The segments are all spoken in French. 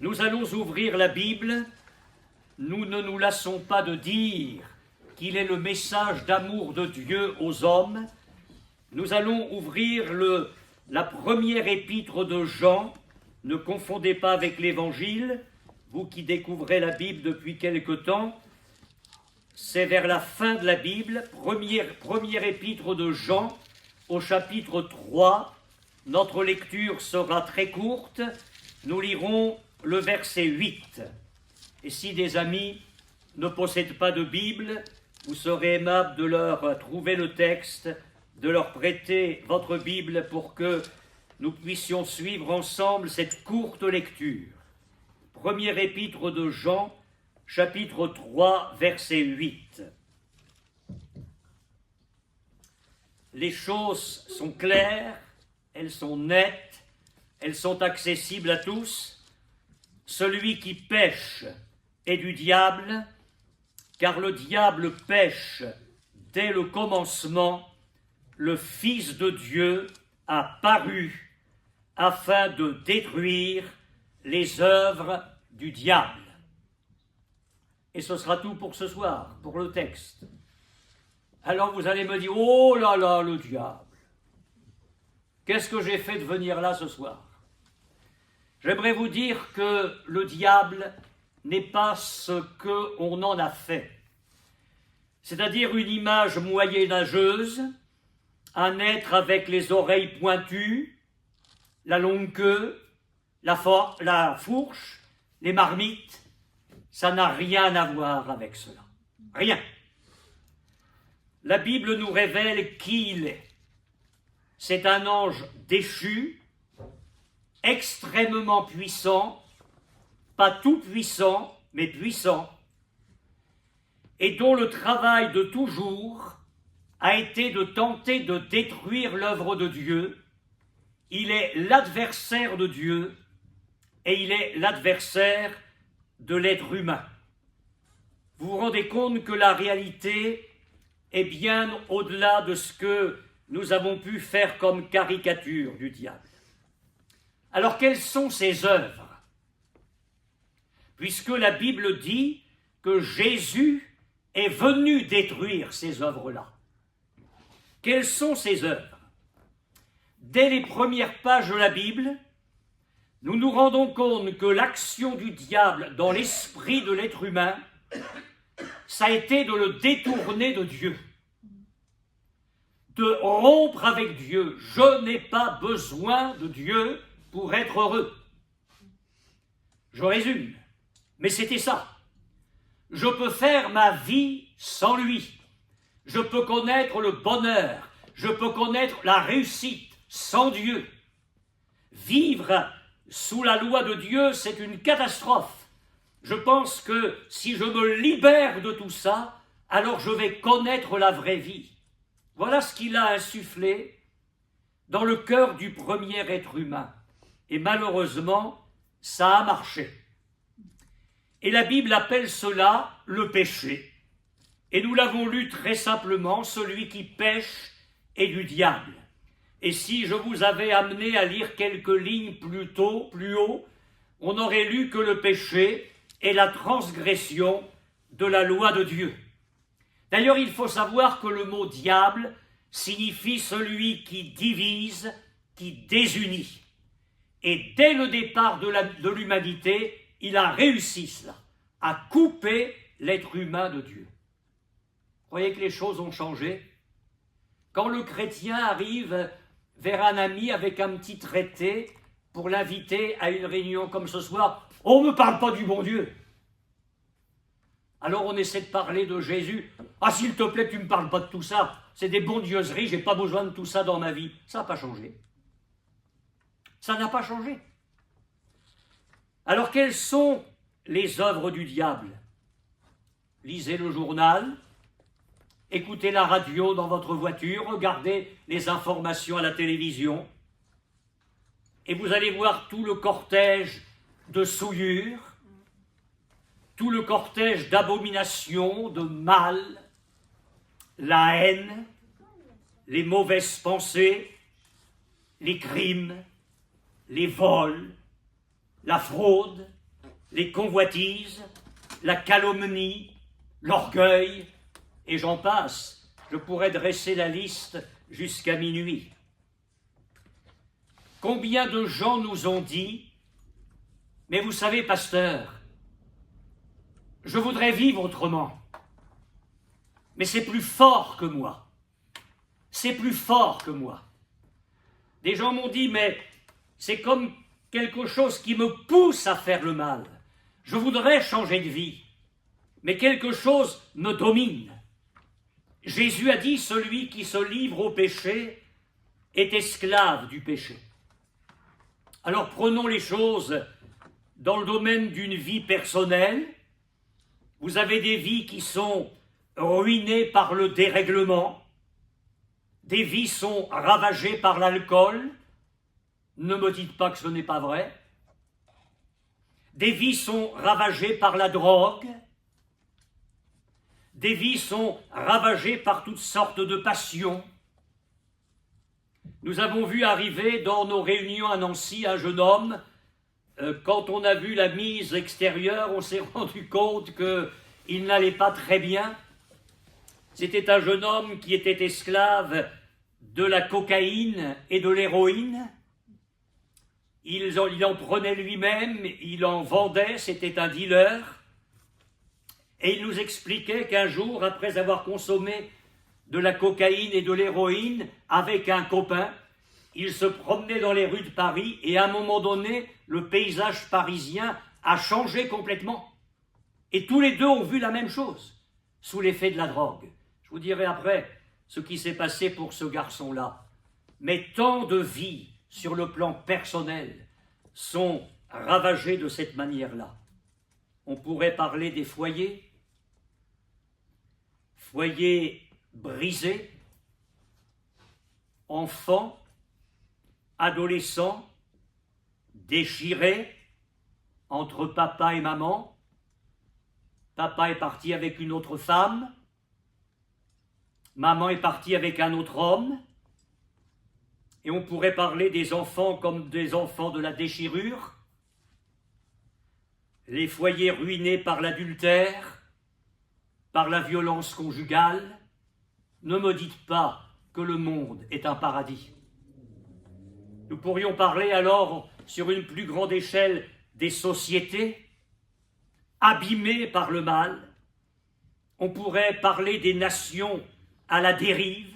Nous allons ouvrir la Bible. Nous ne nous lassons pas de dire qu'il est le message d'amour de Dieu aux hommes. Nous allons ouvrir la première épître de Jean. Ne confondez pas avec l'Évangile, vous qui découvrez la Bible depuis quelque temps. C'est vers la fin de la Bible, première épître de Jean, au chapitre 3. Notre lecture sera très courte. Nous lirons le verset 8. Et si des amis ne possèdent pas de Bible, vous serez aimable de leur trouver le texte, de leur prêter votre Bible pour que nous puissions suivre ensemble cette courte lecture. Première épître de Jean, chapitre 3, verset 8. Les choses sont claires, elles sont nettes, elles sont accessibles à tous. Celui qui pêche est du diable, car le diable pêche dès le commencement. Le Fils de Dieu a paru afin de détruire les œuvres du diable. Et ce sera tout pour ce soir, pour le texte. Alors vous allez me dire, oh là là, le diable. Qu'est-ce que j'ai fait de venir là ce soir? J'aimerais vous dire que le diable n'est pas ce qu'on en a fait. C'est-à-dire une image moyenâgeuse, un être avec les oreilles pointues, la longue queue, la fourche, les marmites. Ça n'a rien à voir avec cela. Rien. La Bible nous révèle qui il est. C'est un ange déchu, extrêmement puissant, pas tout puissant, mais puissant, et dont le travail de toujours a été de tenter de détruire l'œuvre de Dieu. Il est l'adversaire de Dieu et il est l'adversaire de l'être humain. Vous vous rendez compte que la réalité est bien au-delà de ce que nous avons pu faire comme caricature du diable. Alors quelles sont ses œuvres? Puisque la Bible dit que Jésus est venu détruire ces œuvres-là. Quelles sont ces œuvres? Dès les premières pages de la Bible, nous nous rendons compte que l'action du diable dans l'esprit de l'être humain, ça a été de le détourner de Dieu, de rompre avec Dieu. Je n'ai pas besoin de Dieu pour être heureux. Je résume, mais c'était ça. Je peux faire ma vie sans lui. Je peux connaître le bonheur, je peux connaître la réussite sans Dieu. Vivre sous la loi de Dieu, c'est une catastrophe. Je pense que si je me libère de tout ça, alors je vais connaître la vraie vie. Voilà ce qu'il a insufflé dans le cœur du premier être humain. Et malheureusement, ça a marché. Et la Bible appelle cela le péché. Et nous l'avons lu très simplement, celui qui pêche est du diable. Et si je vous avais amené à lire quelques lignes plus haut, on aurait lu que le péché est la transgression de la loi de Dieu. D'ailleurs, il faut savoir que le mot diable signifie celui qui divise, qui désunit. Et dès le départ de l'humanité, il a réussi cela, à couper l'être humain de Dieu. Vous croyez que les choses ont changé? Quand le chrétien arrive vers un ami avec un petit traité pour l'inviter à une réunion comme ce soir, on ne me parle pas du bon Dieu. Alors on essaie de parler de Jésus. Ah, s'il te plaît, tu ne me parles pas de tout ça. C'est des bondieuseries, je n'ai pas besoin de tout ça dans ma vie. Ça n'a pas changé. Ça n'a pas changé. Alors quelles sont les œuvres du diable? Lisez le journal, écoutez la radio dans votre voiture, regardez les informations à la télévision, et vous allez voir tout le cortège de souillure, tout le cortège d'abominations, de mal, la haine, les mauvaises pensées, les crimes, les vols, la fraude, les convoitises, la calomnie, l'orgueil, et j'en passe. Je pourrais dresser la liste jusqu'à minuit. Combien de gens nous ont dit « Mais vous savez, pasteur, je voudrais vivre autrement, mais c'est plus fort que moi. C'est plus fort que moi. » Des gens m'ont dit « Mais c'est comme quelque chose qui me pousse à faire le mal. Je voudrais changer de vie, mais quelque chose me domine. » Jésus a dit « Celui qui se livre au péché est esclave du péché. » Alors prenons les choses dans le domaine d'une vie personnelle. Vous avez des vies qui sont ruinées par le dérèglement, des vies sont ravagées par l'alcool. Ne me dites pas que ce n'est pas vrai. Des vies sont ravagées par la drogue. Des vies sont ravagées par toutes sortes de passions. Nous avons vu arriver dans nos réunions à Nancy un jeune homme. Quand on a vu la mise extérieure, on s'est rendu compte qu'il n'allait pas très bien. C'était un jeune homme qui était esclave de la cocaïne et de l'héroïne. Il en prenait lui-même, il en vendait, c'était un dealer. Et il nous expliquait qu'un jour, après avoir consommé de la cocaïne et de l'héroïne avec un copain, il se promenait dans les rues de Paris et à un moment donné, le paysage parisien a changé complètement. Et tous les deux ont vu la même chose, sous l'effet de la drogue. Je vous dirai après ce qui s'est passé pour ce garçon-là. Mais tant de vies sur le plan personnel sont ravagées de cette manière-là. On pourrait parler des foyers brisés, enfants, adolescents, déchirés entre papa et maman. Papa est parti avec une autre femme, maman est partie avec un autre homme, et on pourrait parler des enfants comme des enfants de la déchirure, les foyers ruinés par l'adultère, par la violence conjugale. Ne me dites pas que le monde est un paradis. Nous pourrions parler alors, sur une plus grande échelle, des sociétés abîmées par le mal. On pourrait parler des nations à la dérive.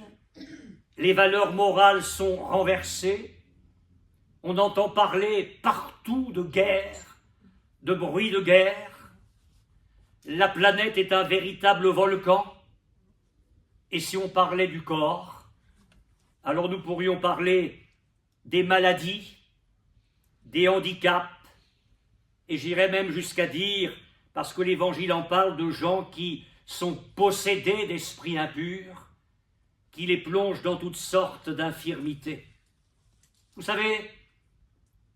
Les valeurs morales sont renversées. On entend parler partout de guerre, de bruit de guerre. La planète est un véritable volcan. Et si on parlait du corps, alors nous pourrions parler des maladies, des handicaps, et j'irais même jusqu'à dire, parce que l'Évangile en parle, de gens qui sont possédés d'esprits impurs, qui les plongent dans toutes sortes d'infirmités. Vous savez,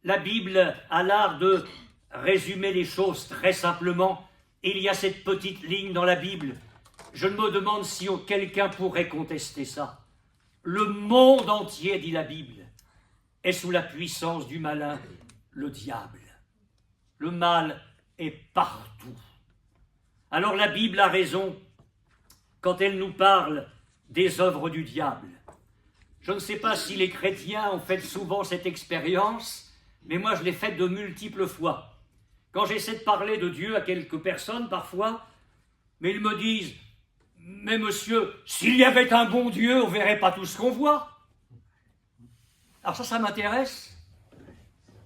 la Bible a l'art de résumer les choses très simplement. Il y a cette petite ligne dans la Bible. Je me demande si quelqu'un pourrait contester ça. Le monde entier, dit la Bible, est sous la puissance du malin, le diable. Le mal est partout. Alors la Bible a raison quand elle nous parle des œuvres du diable. Je ne sais pas si les chrétiens ont fait souvent cette expérience, mais moi je l'ai faite de multiples fois. Quand j'essaie de parler de Dieu à quelques personnes parfois, mais ils me disent « Mais monsieur, s'il y avait un bon Dieu, on ne verrait pas tout ce qu'on voit. » Alors ça m'intéresse.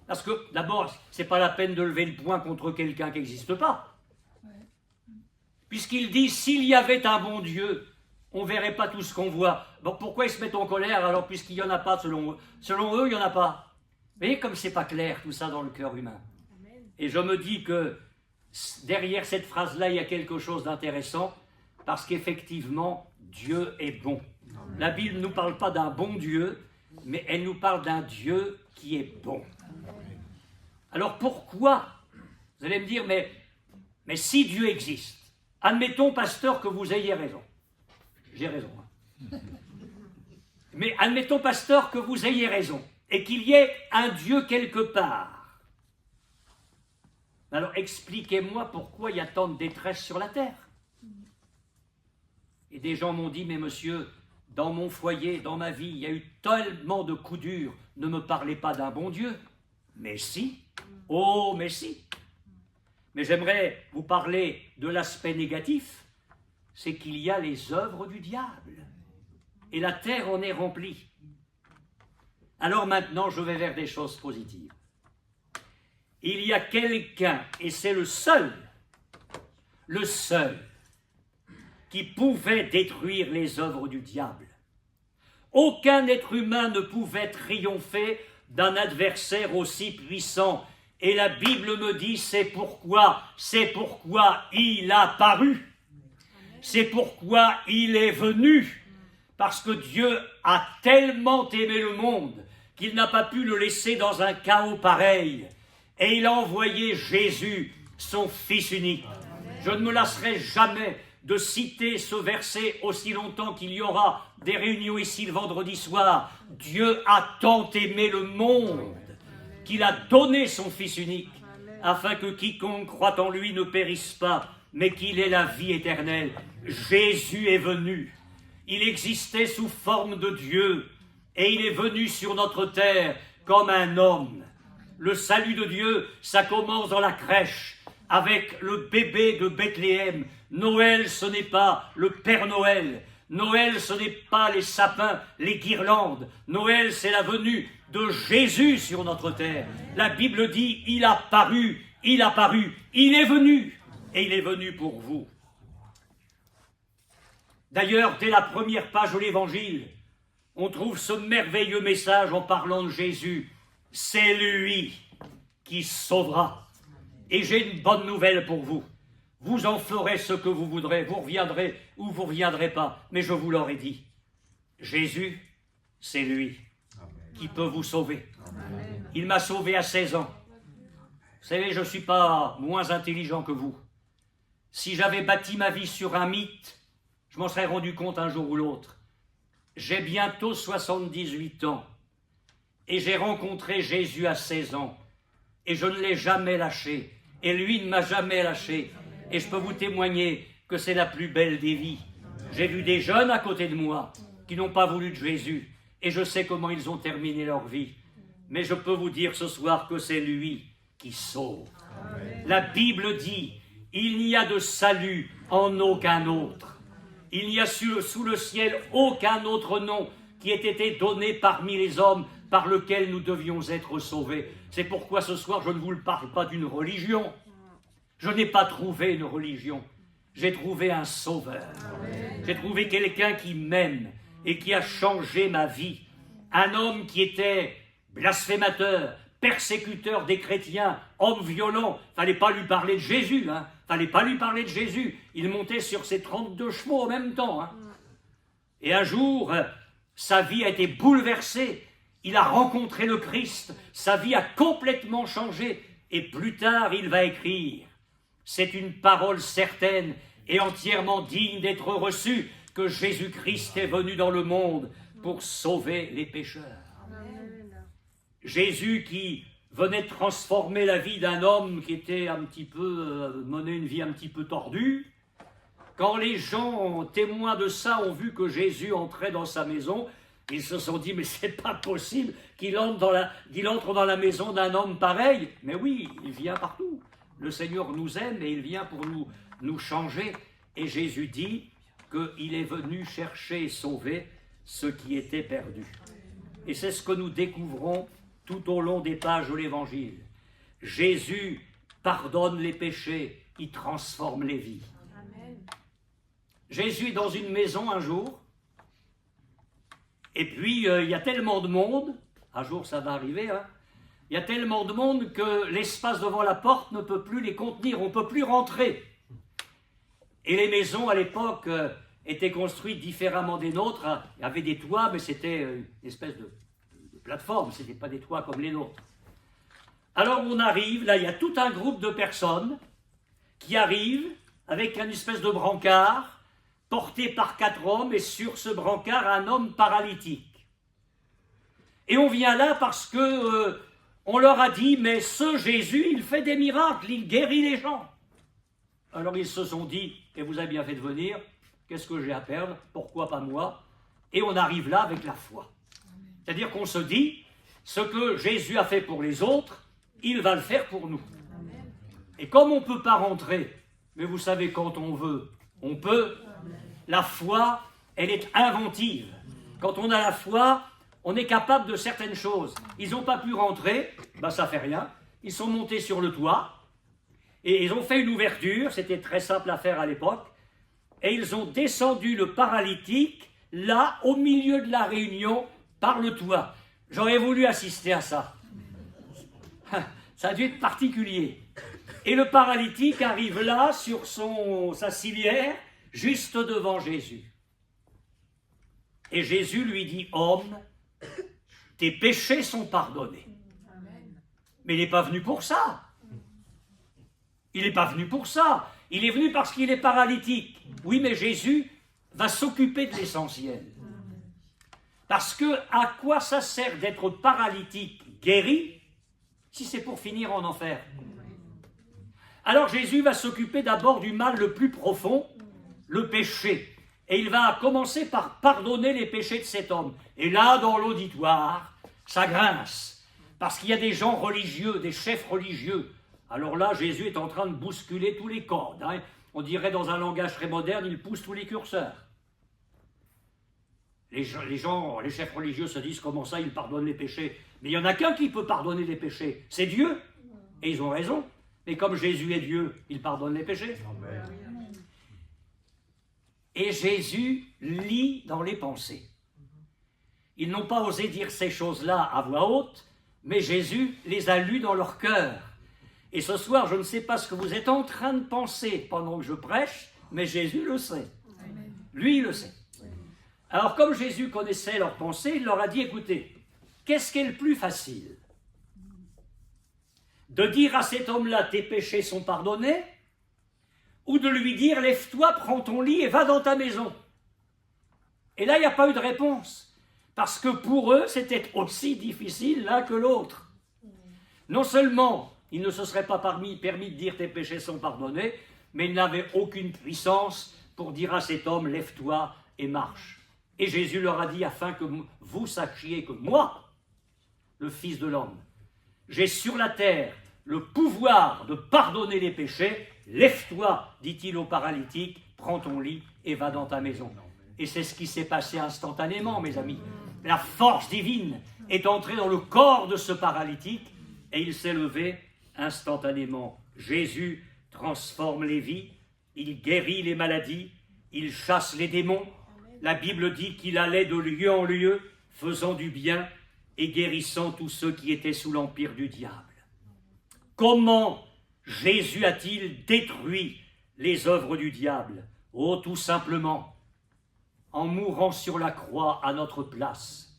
Parce que, d'abord, ce n'est pas la peine de lever le poing contre quelqu'un qui n'existe pas. Puisqu'il dit, s'il y avait un bon Dieu, on ne verrait pas tout ce qu'on voit. Bon, pourquoi ils se mettent en colère alors, puisqu'il n'y en a pas selon eux? Selon eux, il n'y en a pas. Vous voyez comme ce n'est pas clair tout ça dans le cœur humain. Et je me dis que derrière cette phrase-là, il y a quelque chose d'intéressant, parce qu'effectivement, Dieu est bon. La Bible ne nous parle pas d'un bon Dieu, mais elle nous parle d'un Dieu qui est bon. Alors pourquoi? Vous allez me dire, mais si Dieu existe, admettons, pasteur, que vous ayez raison. J'ai raison. Mais admettons, pasteur, que vous ayez raison, et qu'il y ait un Dieu quelque part. Alors expliquez-moi pourquoi il y a tant de détresse sur la terre. Et des gens m'ont dit, mais monsieur, dans mon foyer, dans ma vie, il y a eu tellement de coups durs, ne me parlez pas d'un bon Dieu. Mais si, oh mais si. Mais j'aimerais vous parler de l'aspect négatif, c'est qu'il y a les œuvres du diable. Et la terre en est remplie. Alors maintenant, je vais vers des choses positives. Il y a quelqu'un, et c'est le seul, qui pouvait détruire les œuvres du diable. Aucun être humain ne pouvait triompher d'un adversaire aussi puissant. Et la Bible me dit, c'est pourquoi il a paru. C'est pourquoi il est venu. Parce que Dieu a tellement aimé le monde qu'il n'a pas pu le laisser dans un chaos pareil. Et il a envoyé Jésus, son Fils unique. Je ne me lasserai jamais de citer ce verset aussi longtemps qu'il y aura des réunions ici le vendredi soir. Dieu a tant aimé le monde qu'il a donné son Fils unique, afin que quiconque croit en lui ne périsse pas, mais qu'il ait la vie éternelle. Jésus est venu. Il existait sous forme de Dieu, et il est venu sur notre terre comme un homme. Le salut de Dieu, ça commence dans la crèche, avec le bébé de Bethléem. Noël, ce n'est pas le Père Noël. Noël, ce n'est pas les sapins, les guirlandes. Noël, c'est la venue de Jésus sur notre terre. La Bible dit, il a paru, il est venu, et il est venu pour vous. D'ailleurs, dès la première page de l'Évangile, on trouve ce merveilleux message en parlant de Jésus. C'est lui qui sauvera. Et j'ai une bonne nouvelle pour vous. Vous en ferez ce que vous voudrez, vous reviendrez ou vous ne reviendrez pas, mais je vous l'aurais dit. Jésus, c'est lui qui peut vous sauver. Il m'a sauvé à 16 ans. Vous savez, je ne suis pas moins intelligent que vous. Si j'avais bâti ma vie sur un mythe, je m'en serais rendu compte un jour ou l'autre. J'ai bientôt 78 ans et j'ai rencontré Jésus à 16 ans et je ne l'ai jamais lâché et lui ne m'a jamais lâché et je peux vous témoigner que c'est la plus belle des vies. J'ai vu des jeunes à côté de moi qui n'ont pas voulu de Jésus et je sais comment ils ont terminé leur vie. Mais je peux vous dire ce soir que c'est lui qui sauve. Amen. La Bible dit, il n'y a de salut en aucun autre. Il n'y a sous le ciel aucun autre nom qui ait été donné parmi les hommes par lequel nous devions être sauvés. C'est pourquoi ce soir je ne vous parle pas d'une religion. Je n'ai pas trouvé une religion. J'ai trouvé un sauveur. Amen. J'ai trouvé quelqu'un qui m'aime et qui a changé ma vie. Un homme qui était blasphémateur, persécuteur des chrétiens, homme violent. Fallait pas lui parler de Jésus, hein. Fallait pas lui parler de Jésus. Il montait sur ses 32 chevaux en même temps, hein. Et un jour, sa vie a été bouleversée. Il a rencontré le Christ. Sa vie a complètement changé. Et plus tard, il va écrire. C'est une parole certaine et entièrement digne d'être reçue que Jésus-Christ est venu dans le monde pour sauver les pécheurs. Jésus qui venait transformer la vie d'un homme qui était un petit peu, menait une vie un petit peu tordue. Quand les gens témoins de ça ont vu que Jésus entrait dans sa maison, ils se sont dit, mais c'est pas possible qu'il entre dans la maison d'un homme pareil. Mais oui, il vient partout. Le Seigneur nous aime et il vient pour nous changer. Et Jésus dit qu'il est venu chercher et sauver ceux qui étaient perdus. Et c'est ce que nous découvrons tout au long des pages de l'Évangile. Jésus pardonne les péchés, il transforme les vies. Amen. Jésus est dans une maison un jour, et puis il y a tellement de monde, un jour ça va arriver, hein, il y a tellement de monde que l'espace devant la porte ne peut plus les contenir, on ne peut plus rentrer. Et les maisons à l'époque étaient construites différemment des nôtres, il y avait des toits, mais c'était une espèce de plateforme, ce n'était pas des toits comme les nôtres. Alors on arrive, là il y a tout un groupe de personnes qui arrivent avec une espèce de brancard porté par 4 hommes et sur ce brancard un homme paralytique. Et on vient là parce que On leur a dit, mais ce Jésus, il fait des miracles, il guérit les gens. Alors ils se sont dit, et vous avez bien fait de venir, qu'est-ce que j'ai à perdre? Pourquoi pas moi? Et on arrive là avec la foi. C'est-à-dire qu'on se dit, ce que Jésus a fait pour les autres, il va le faire pour nous. Et comme on ne peut pas rentrer, mais vous savez, quand on veut, on peut, la foi, elle est inventive. Quand on a la foi, on est capable de certaines choses. Ils n'ont pas pu rentrer, ben ça fait rien. Ils sont montés sur le toit, et ils ont fait une ouverture, c'était très simple à faire à l'époque, et ils ont descendu le paralytique, là, au milieu de la réunion, par le toit. J'aurais voulu assister à ça. Ça a dû être particulier. Et le paralytique arrive là, sur sa civière, juste devant Jésus. Et Jésus lui dit, « Homme, tes péchés sont pardonnés. » Mais il n'est pas venu pour ça. Il n'est pas venu pour ça. Il est venu parce qu'il est paralytique. Oui, mais Jésus va s'occuper de l'essentiel. Parce que à quoi ça sert d'être paralytique guéri si c'est pour finir en enfer? Alors Jésus va s'occuper d'abord du mal le plus profond, le péché. Et il va commencer par pardonner les péchés de cet homme. Et là, dans l'auditoire, ça grince. Parce qu'il y a des gens religieux, des chefs religieux. Alors là, Jésus est en train de bousculer tous les cordes. Hein. On dirait dans un langage très moderne, il pousse tous les curseurs. Les chefs religieux se disent comment ça, il pardonne les péchés. Mais il n'y en a qu'un qui peut pardonner les péchés, c'est Dieu. Et ils ont raison. Mais comme Jésus est Dieu, il pardonne les péchés. Amen. Et Jésus lit dans les pensées. Ils n'ont pas osé dire ces choses-là à voix haute, mais Jésus les a lues dans leur cœur. Et ce soir, je ne sais pas ce que vous êtes en train de penser pendant que je prêche, mais Jésus le sait. Lui, il le sait. Alors, comme Jésus connaissait leurs pensées, il leur a dit, écoutez, qu'est-ce qui est le plus facile? De dire à cet homme-là, tes péchés sont pardonnés, ou de lui dire, lève-toi, prends ton lit et va dans ta maison. Et là, il n'y a pas eu de réponse, parce que pour eux, c'était aussi difficile l'un que l'autre. Non seulement il ne se serait pas permis de dire, tes péchés sont pardonnés, mais il n'avait aucune puissance pour dire à cet homme, lève-toi et marche. Et Jésus leur a dit, afin que vous sachiez que moi, le Fils de l'homme, j'ai sur la terre le pouvoir de pardonner les péchés. Lève-toi, dit-il au paralytique, prends ton lit et va dans ta maison. Et c'est ce qui s'est passé instantanément, mes amis. La force divine est entrée dans le corps de ce paralytique et il s'est levé instantanément. Jésus transforme les vies, il guérit les maladies, il chasse les démons. La Bible dit qu'il allait de lieu en lieu, faisant du bien et guérissant tous ceux qui étaient sous l'empire du diable. Comment Jésus a-t-il détruit les œuvres du diable? Oh, tout simplement, en mourant sur la croix à notre place.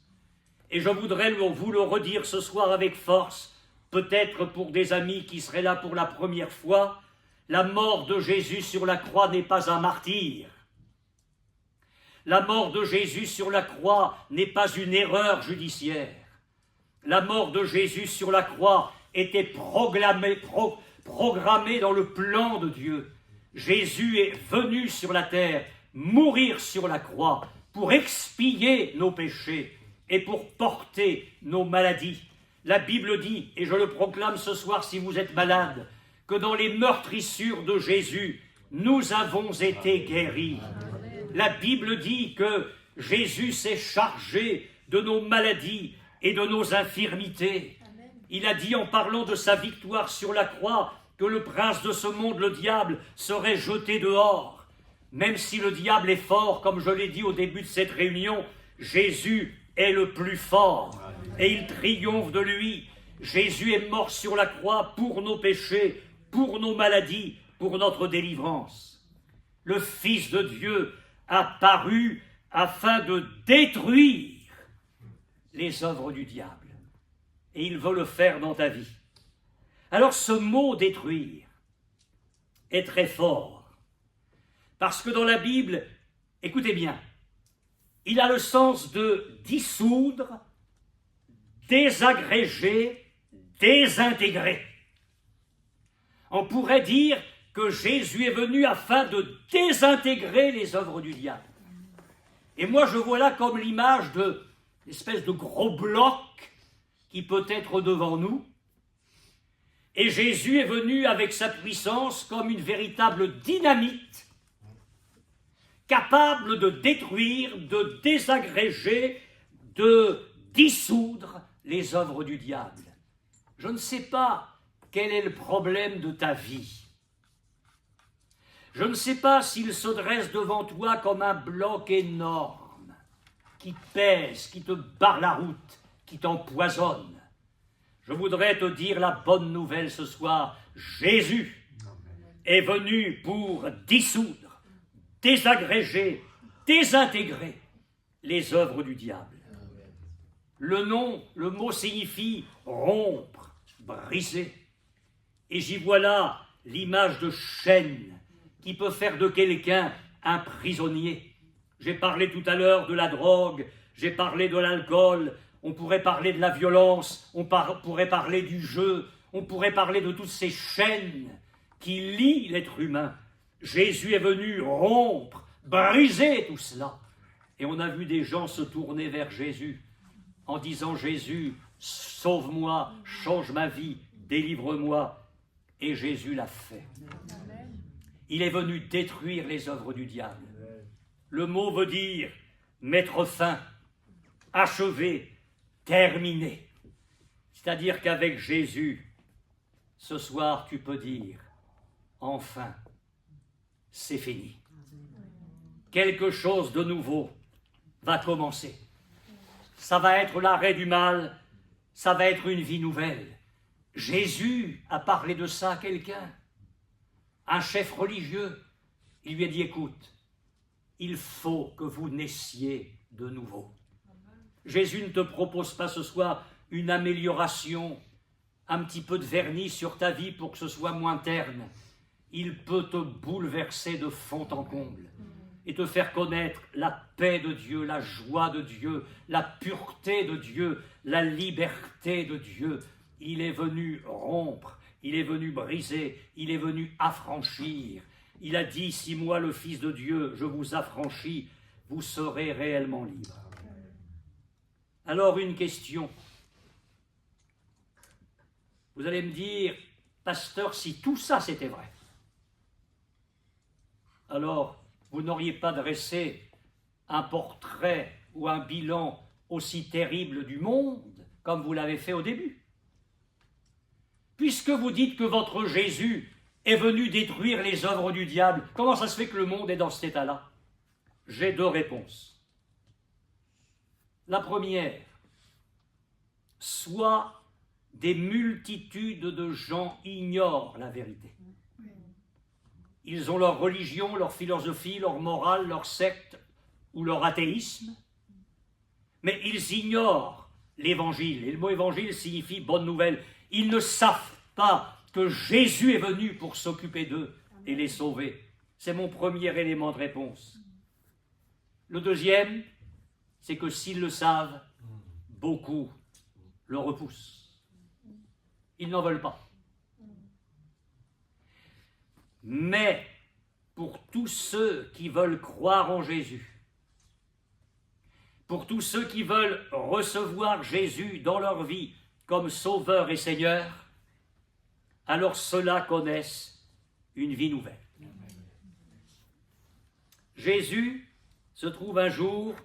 Et je voudrais vous le redire ce soir avec force, peut-être pour des amis qui seraient là pour la première fois, la mort de Jésus sur la croix n'est pas un martyre. La mort de Jésus sur la croix n'est pas une erreur judiciaire. La mort de Jésus sur la croix était programmée dans le plan de Dieu. Jésus est venu sur la terre, mourir sur la croix, pour expier nos péchés et pour porter nos maladies. La Bible dit, et je le proclame ce soir si vous êtes malade, que dans les meurtrissures de Jésus, nous avons été guéris. La Bible dit que Jésus s'est chargé de nos maladies et de nos infirmités. Il a dit en parlant de sa victoire sur la croix que le prince de ce monde, le diable, serait jeté dehors. Même si le diable est fort, comme je l'ai dit au début de cette réunion, Jésus est le plus fort et il triomphe de lui. Jésus est mort sur la croix pour nos péchés, pour nos maladies, pour notre délivrance. Le Fils de Dieu a paru afin de détruire les œuvres du diable. Et il veut le faire dans ta vie. Alors ce mot « détruire » est très fort. Parce que dans la Bible, écoutez bien, il a le sens de dissoudre, désagréger, désintégrer. On pourrait dire que Jésus est venu afin de désintégrer les œuvres du diable. Et moi, je vois là comme l'image d'une espèce de gros bloc qui peut être devant nous. Et Jésus est venu avec sa puissance comme une véritable dynamite, capable de détruire, de désagréger, de dissoudre les œuvres du diable. Je ne sais pas quel est le problème de ta vie. Je ne sais pas s'il se dresse devant toi comme un bloc énorme, qui pèse, qui te barre la route, qui t'empoisonne. Je voudrais te dire la bonne nouvelle ce soir. Jésus est venu pour dissoudre, désagréger, désintégrer les œuvres du diable. Le mot signifie rompre, briser. Et j'y vois là l'image de chaîne qui peut faire de quelqu'un un prisonnier. J'ai parlé tout à l'heure de la drogue, j'ai parlé de l'alcool, on pourrait parler de la violence, on pourrait parler du jeu, on pourrait parler de toutes ces chaînes qui lient l'être humain. Jésus est venu rompre, briser tout cela. Et on a vu des gens se tourner vers Jésus en disant « Jésus, sauve-moi, change ma vie, délivre-moi ». Et Jésus l'a fait. Il est venu détruire les œuvres du diable. Le mot veut dire mettre fin, achever, terminer. C'est-à-dire qu'avec Jésus, ce soir, tu peux dire enfin, c'est fini. Quelque chose de nouveau va commencer. Ça va être l'arrêt du mal, ça va être une vie nouvelle. Jésus a parlé de ça à quelqu'un, un chef religieux. Il lui a dit, écoute, il faut que vous naissiez de nouveau. Jésus ne te propose pas ce soir une amélioration, un petit peu de vernis sur ta vie pour que ce soit moins terne. Il peut te bouleverser de fond en comble et te faire connaître la paix de Dieu, la joie de Dieu, la pureté de Dieu, la liberté de Dieu. Il est venu rompre, il est venu briser, il est venu affranchir. Il a dit, si moi, le Fils de Dieu, je vous affranchis, vous serez réellement libres. Alors une question. Vous allez me dire, pasteur, si tout ça c'était vrai, alors vous n'auriez pas dressé un portrait ou un bilan aussi terrible du monde comme vous l'avez fait au début. Puisque vous dites que votre Jésus est venu détruire les œuvres du diable, comment ça se fait que le monde est dans cet état-là? J'ai deux réponses. La première, soit des multitudes de gens ignorent la vérité. Ils ont leur religion, leur philosophie, leur morale, leur secte ou leur athéisme, mais ils ignorent l'évangile. Et le mot évangile signifie bonne nouvelle. Ils ne savent pas que Jésus est venu pour s'occuper d'eux et les sauver. C'est mon premier élément de réponse. Le deuxième, c'est que s'ils le savent, beaucoup le repoussent. Ils n'en veulent pas. Mais pour tous ceux qui veulent croire en Jésus, pour tous ceux qui veulent recevoir Jésus dans leur vie comme Sauveur et Seigneur, alors ceux-là connaissent une vie nouvelle. Jésus se trouve un jour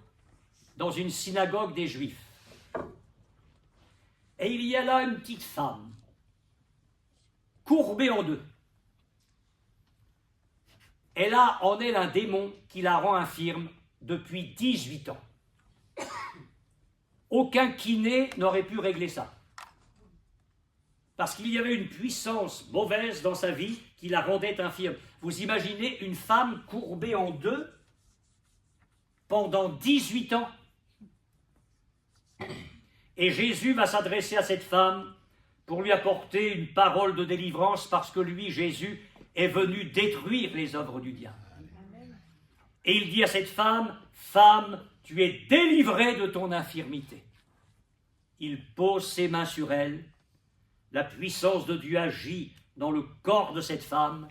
dans une synagogue des Juifs. Et il y a là une petite femme, courbée en deux. Elle a en elle un démon qui la rend infirme depuis 18 ans. Aucun kiné n'aurait pu régler ça. Parce qu'il y avait une puissance mauvaise dans sa vie qui la rendait infirme. Vous imaginez une femme courbée en deux pendant 18 ans. Et Jésus va s'adresser à cette femme pour lui apporter une parole de délivrance parce que lui, Jésus, est venu détruire les œuvres du diable. Et il dit à cette femme, « Femme, tu es délivrée de ton infirmité. » Il pose ses mains sur elle. la puissance de Dieu agit dans le corps de cette femme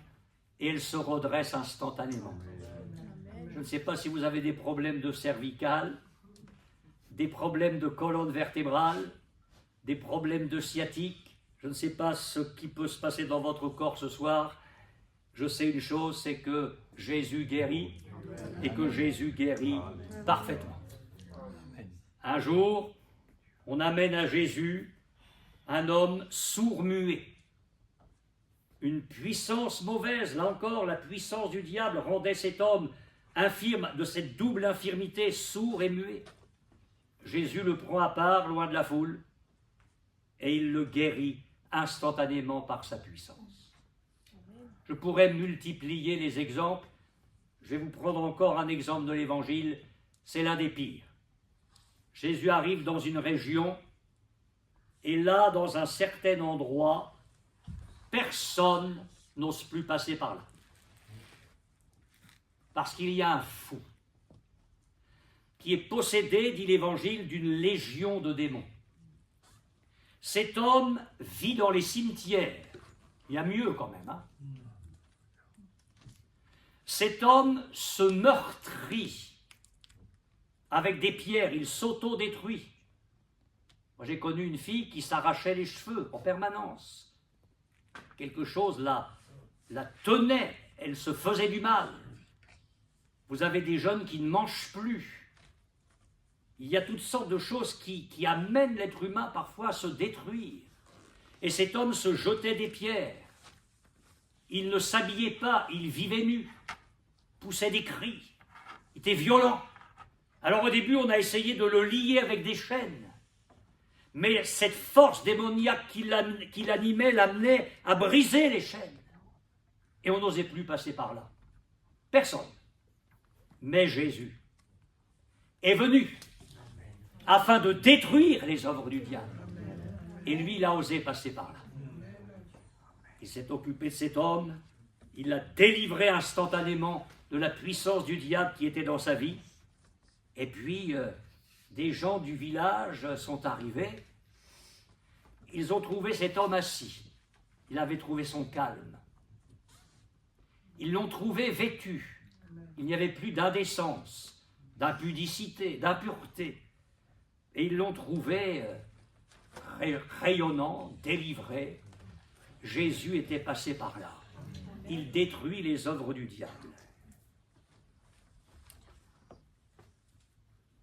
et elle se redresse instantanément. Je ne sais pas si vous avez des problèmes de cervicales, des problèmes de colonne vertébrale, des problèmes de sciatique. Je ne sais pas ce qui peut se passer dans votre corps ce soir. Je sais une chose, c'est que Jésus guérit et que Jésus guérit parfaitement. Un jour, on amène à Jésus un homme sourd-muet. Une puissance mauvaise, là encore, la puissance du diable rendait cet homme infirme de cette double infirmité, sourd et muet. Jésus le prend à part, loin de la foule, et il le guérit instantanément par sa puissance. Je pourrais multiplier les exemples. Je vais vous prendre encore un exemple de l'Évangile, c'est l'un des pires. Jésus arrive dans une région, et là, dans un certain endroit, personne n'ose plus passer par là. Parce qu'il y a un fou qui est possédé, dit l'Évangile, d'une légion de démons. Cet homme vit dans les cimetières. Il y a mieux quand même, hein? Cet homme se meurtrit avec des pierres, il s'auto-détruit. Moi, j'ai connu une fille qui s'arrachait les cheveux en permanence. Quelque chose la tenait, elle se faisait du mal. Vous avez des jeunes qui ne mangent plus. Il y a toutes sortes de choses qui amènent l'être humain parfois à se détruire. Et cet homme se jetait des pierres. Il ne s'habillait pas, il vivait nu, poussait des cris, il était violent. Alors au début, on a essayé de le lier avec des chaînes. Mais cette force démoniaque qui l'animait l'amenait à briser les chaînes. Et on n'osait plus passer par là. Personne. Mais Jésus est venu afin de détruire les œuvres du diable. Et lui, il a osé passer par là. Il s'est occupé de cet homme, il l'a délivré instantanément de la puissance du diable qui était dans sa vie. Et puis, des gens du village sont arrivés. Ils ont trouvé cet homme assis. Il avait trouvé son calme. Ils l'ont trouvé vêtu. Il n'y avait plus d'indécence, d'impudicité, d'impureté. Et ils l'ont trouvé rayonnant, délivré. Jésus était passé par là. Il détruit les œuvres du diable.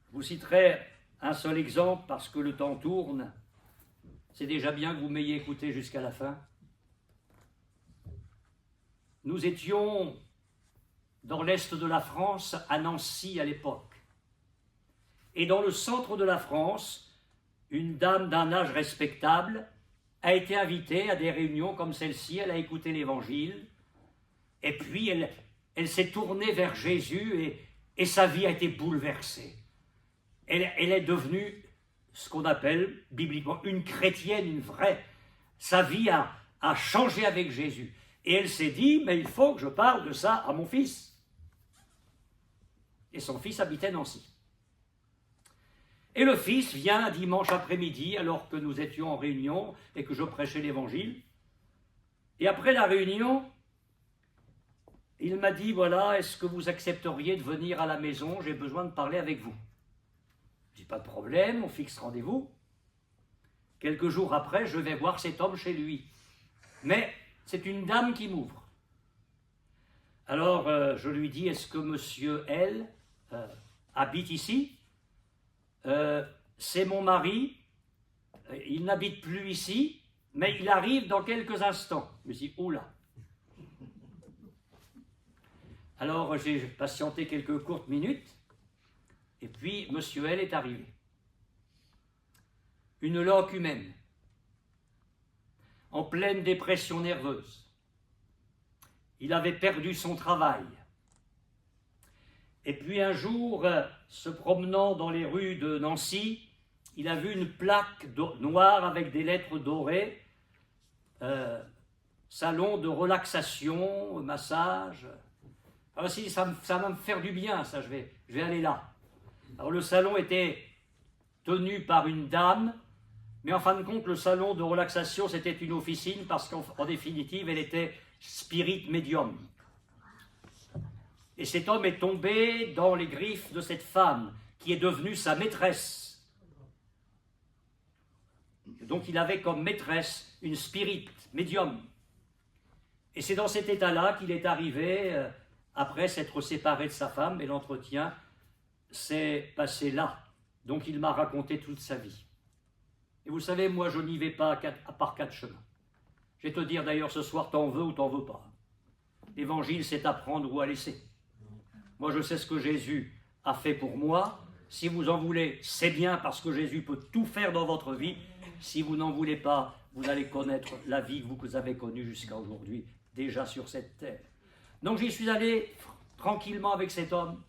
Je vous citerai un seul exemple parce que le temps tourne. C'est déjà bien que vous m'ayez écouté jusqu'à la fin. Nous étions dans l'est de la France, à Nancy à l'époque. Et dans le centre de la France, une dame d'un âge respectable a été invitée à des réunions comme celle-ci, elle a écouté l'Évangile, et puis elle s'est tournée vers Jésus et sa vie a été bouleversée. Elle est devenue ce qu'on appelle bibliquement une chrétienne, une vraie. Sa vie a changé avec Jésus. Et elle s'est dit, mais il faut que je parle de ça à mon fils. Et son fils habitait Nancy. Et le fils vient un dimanche après-midi, alors que nous étions en réunion et que je prêchais l'Évangile. Et après la réunion, il m'a dit, voilà, est-ce que vous accepteriez de venir à la maison? J'ai besoin de parler avec vous. Je dis, pas de problème, on fixe rendez-vous. Quelques jours après, je vais voir cet homme chez lui. Mais c'est une dame qui m'ouvre. Alors, je lui dis, est-ce que monsieur L habite ici? C'est mon mari. Il n'habite plus ici, mais il arrive dans quelques instants. Je me suis dit, oula. Alors, j'ai patienté quelques courtes minutes, et puis monsieur L est arrivé. Une loque humaine, en pleine dépression nerveuse. Il avait perdu son travail. Et puis un jour, se promenant dans les rues de Nancy, il a vu une plaque noire avec des lettres dorées, salon de relaxation, massage. Alors si ça va me faire du bien, ça, je vais aller là. Alors le salon était tenu par une dame Mais en fin de compte, le salon de relaxation, c'était une officine parce qu'en définitive, elle était spirit medium. Et cet homme est tombé dans les griffes de cette femme qui est devenue sa maîtresse. Donc il avait comme maîtresse une spirit medium. Et c'est dans cet état-là qu'il est arrivé, après s'être séparé de sa femme, et l'entretien s'est passé là. Donc il m'a raconté toute sa vie. Et vous savez, moi je n'y vais pas à part 4 chemins. Je vais te dire d'ailleurs ce soir, t'en veux ou t'en veux pas. L'évangile, c'est à prendre ou à laisser. Moi je sais ce que Jésus a fait pour moi. Si vous en voulez, c'est bien parce que Jésus peut tout faire dans votre vie. Si vous n'en voulez pas, vous allez connaître la vie que vous avez connue jusqu'à aujourd'hui, déjà sur cette terre. Donc j'y suis allé tranquillement avec cet homme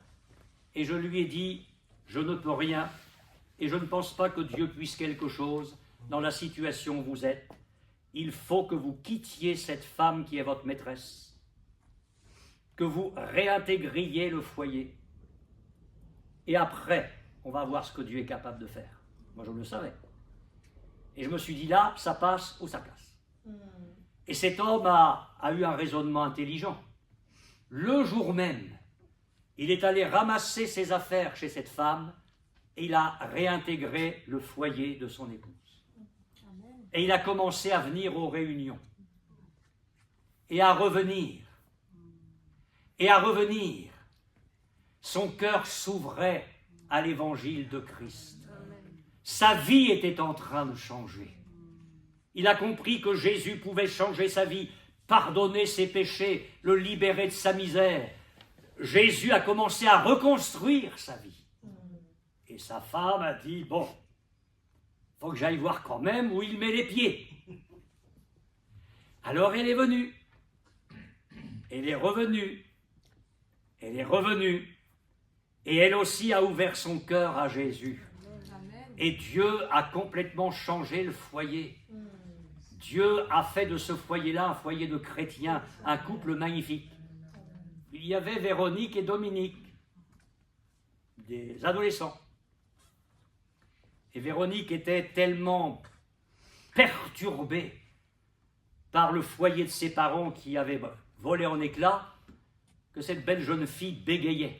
et je lui ai dit, je ne peux rien et je ne pense pas que Dieu puisse quelque chose dans la situation où vous êtes. Il faut que vous quittiez cette femme qui est votre maîtresse, que vous réintégriez le foyer. Et après, on va voir ce que Dieu est capable de faire. Moi, je le savais. Et je me suis dit, là, ça passe ou ça casse. Et cet homme a eu un raisonnement intelligent. Le jour même, il est allé ramasser ses affaires chez cette femme et il a réintégré le foyer de son épouse. Et il a commencé à venir aux réunions. Et à revenir. Et à revenir. Son cœur s'ouvrait à l'évangile de Christ. Sa vie était en train de changer. Il a compris que Jésus pouvait changer sa vie, pardonner ses péchés, le libérer de sa misère. Jésus a commencé à reconstruire sa vie. Et sa femme a dit, bon, faut que j'aille voir quand même où il met les pieds. Alors elle est venue. Elle est revenue. Elle est revenue. Et elle aussi a ouvert son cœur à Jésus. Et Dieu a complètement changé le foyer. Dieu a fait de ce foyer-là un foyer de chrétiens, un couple magnifique. Il y avait Véronique et Dominique, des adolescents. Et Véronique était tellement perturbée par le foyer de ses parents qui avaient volé en éclats que cette belle jeune fille bégayait.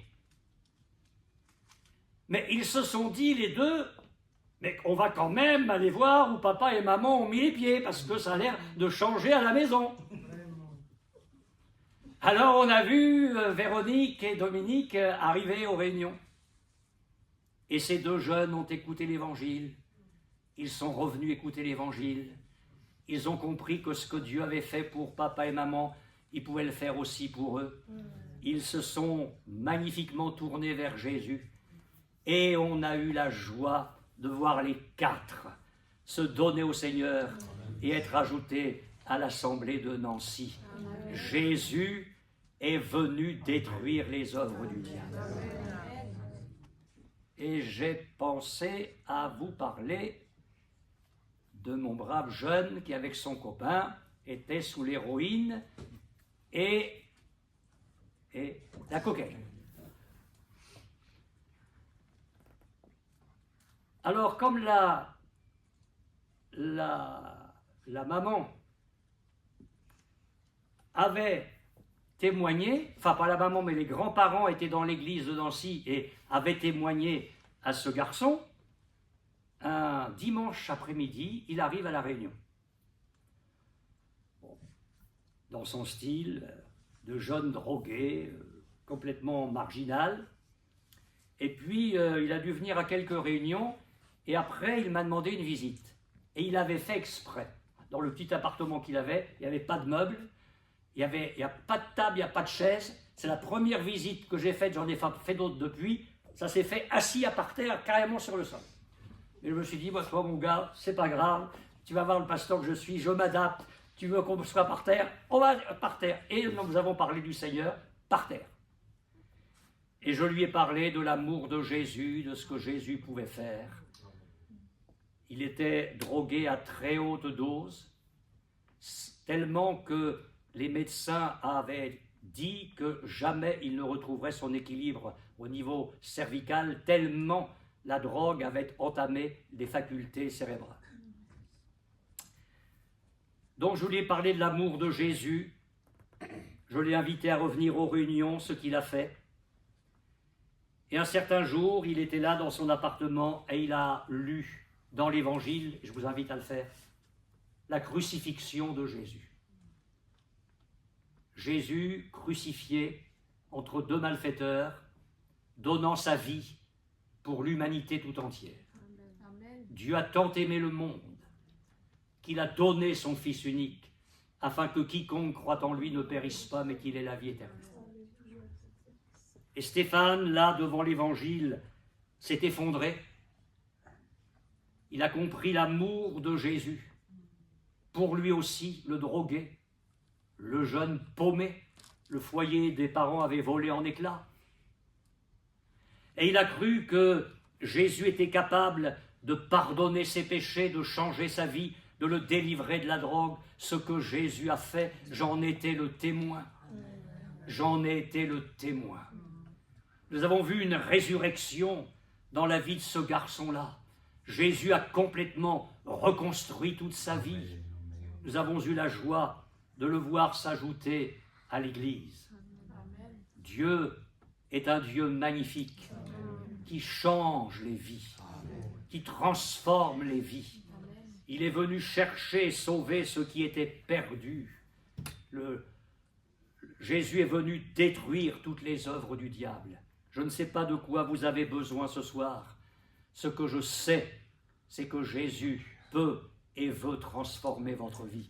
Mais ils se sont dit, les deux, mais on va quand même aller voir où papa et maman ont mis les pieds, parce que ça a l'air de changer à la maison. Alors on a vu Véronique et Dominique arriver aux réunions. Et ces deux jeunes ont écouté l'évangile. Ils sont revenus écouter l'évangile. Ils ont compris que ce que Dieu avait fait pour papa et maman, il pouvait le faire aussi pour eux. Ils se sont magnifiquement tournés vers Jésus. Et on a eu la joie de voir les 4 se donner au Seigneur et être ajoutés à l'assemblée de Nancy. Amen. Jésus est venu détruire les œuvres du diable. Et j'ai pensé à vous parler de mon brave jeune qui, avec son copain, était sous l'héroïne et la cocaïne. Alors, comme la maman avait témoigné, enfin pas la maman, mais les grands-parents étaient dans l'église de Nancy et avaient témoigné à ce garçon, un dimanche après-midi, il arrive à la réunion. Bon, dans son style de jeune drogué, complètement marginal. Et puis, il a dû venir à quelques réunions. Et après, il m'a demandé une visite. Et il avait fait exprès. Dans le petit appartement qu'il avait, il n'y avait pas de meubles, il n'y a pas de table, il n'y a pas de chaise. C'est la première visite que j'ai faite, j'en ai fait d'autres depuis. Ça s'est fait assis à par terre, carrément sur le sol. Et je me suis dit, moi, toi, mon gars, c'est pas grave, tu vas voir le pasteur que je suis, je m'adapte. Tu veux qu'on soit par terre? On va par terre. Et nous avons parlé du Seigneur par terre. Et je lui ai parlé de l'amour de Jésus, de ce que Jésus pouvait faire. Il était drogué à très haute dose, tellement que les médecins avaient dit que jamais il ne retrouverait son équilibre au niveau cervical, tellement la drogue avait entamé les facultés cérébrales. Donc je lui ai parlé de l'amour de Jésus. Je l'ai invité à revenir aux réunions, ce qu'il a fait. Et un certain jour, il était là dans son appartement et il a lu dans l'Évangile, je vous invite à le faire, la crucifixion de Jésus. Jésus crucifié entre deux malfaiteurs, donnant sa vie pour l'humanité tout entière. Amen. Dieu a tant aimé le monde qu'il a donné son Fils unique, afin que quiconque croit en lui ne périsse pas, mais qu'il ait la vie éternelle. Et Stéphane, là, devant l'Évangile, s'est effondré. Il a compris l'amour de Jésus. Pour lui aussi, le drogué, le jeune paumé, le foyer des parents avait volé en éclats. Et il a cru que Jésus était capable de pardonner ses péchés, de changer sa vie, de le délivrer de la drogue. Ce que Jésus a fait, j'en étais le témoin. J'en ai été le témoin. Nous avons vu une résurrection dans la vie de ce garçon-là. Jésus a complètement reconstruit toute sa vie. Nous avons eu la joie de le voir s'ajouter à l'Église. Dieu est un Dieu magnifique qui change les vies, qui transforme les vies. Il est venu chercher et sauver ceux qui étaient perdus. Jésus est venu détruire toutes les œuvres du diable. Je ne sais pas de quoi vous avez besoin ce soir. Ce que je sais, c'est que Jésus peut et veut transformer votre vie.